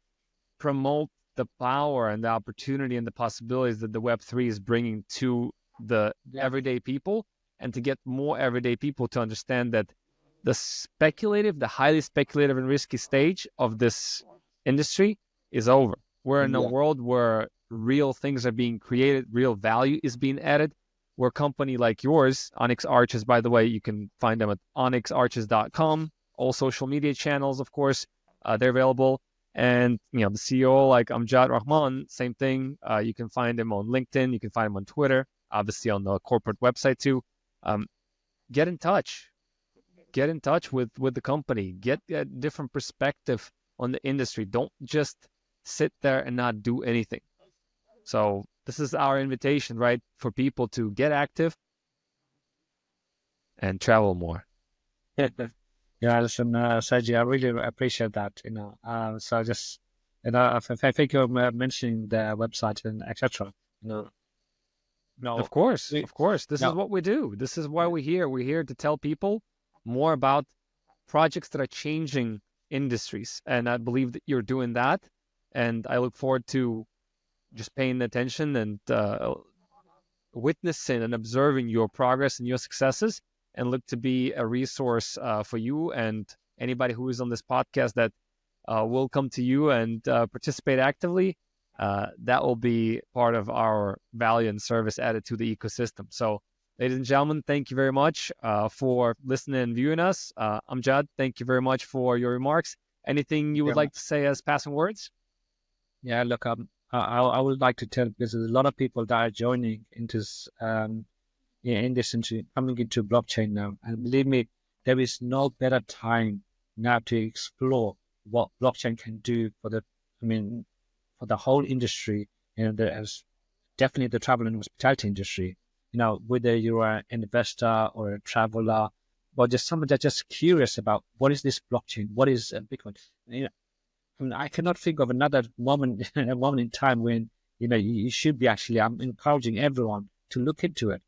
S2: promote the power and the opportunity and the possibilities that the Web3 is bringing to the everyday people, and to get more everyday people to understand that the highly speculative and risky stage of this industry is over. We're in a world where real things are being created, real value is being added, where a company like yours, ONYX Arches, by the way, you can find them at onyxarches.com, all social media channels, of course, they're available. And, the CEO, like Amjad'ur Rahman, same thing. You can find him on LinkedIn. You can find him on Twitter, obviously on the corporate website too. Get in touch. Get in touch with the company. Get a different perspective on the industry. Don't just sit there and not do anything. So this is our invitation, right, for people to get active and travel more.
S1: Yeah, listen, Sergey, I really appreciate that. So just, I think you're mentioning the website and etc. No,
S2: Of course,
S1: we,
S2: of course. This is
S1: no,
S2: what we do. This is why we're here. We're here to tell people more about projects that are changing industries. And I believe that you're doing that. And I look forward to just paying attention and witnessing and observing your progress and your successes, and look to be a resource for you and anybody who is on this podcast that will come to you and participate actively. That will be part of our value and service added to the ecosystem. So, ladies and gentlemen, thank you very much for listening and viewing us. Amjad, thank you very much for your remarks. Anything you would like to say as passing words?
S1: Yeah, look, I would like to tell, because there's a lot of people that are joining into this, in this into coming into blockchain now, and believe me, there is no better time now to explore what blockchain can do for for the whole industry, as definitely the travel and hospitality industry. Whether you're an investor or a traveler, or just someone that's just curious about what is this blockchain, what is Bitcoin. I cannot think of another moment, a moment in time when you should be actually. I'm encouraging everyone to look into it.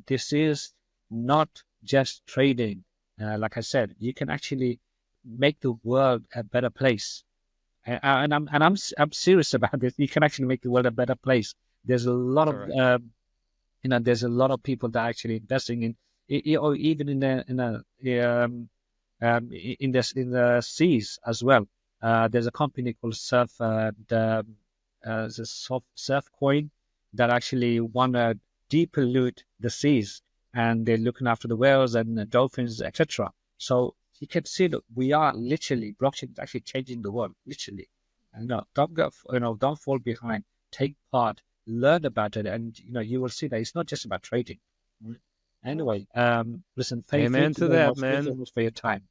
S1: This is not just trading. Like I said, you can actually make the world a better place. I'm serious about this. You can actually make the world a better place. There's a lot of there's a lot of people that are actually investing or even in the seas as well. There's a company called Surf Coin that actually want to depollute the seas, and they're looking after the whales and the dolphins, etc. So you can see that we are literally, blockchain is actually changing the world, literally. And don't fall behind. Take part, learn about it, and you will see that it's not just about trading. Anyway, listen, thank you
S2: Amen to
S1: very
S2: that,
S1: much. Thank you very
S2: man.
S1: much for your time.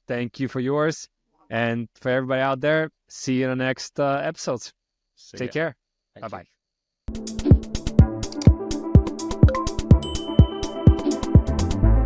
S2: Thank you for yours. And for everybody out there, see you in the next episodes.
S1: See
S2: Take
S1: ya.
S2: care.
S1: Thank
S2: Bye
S1: you.
S2: bye.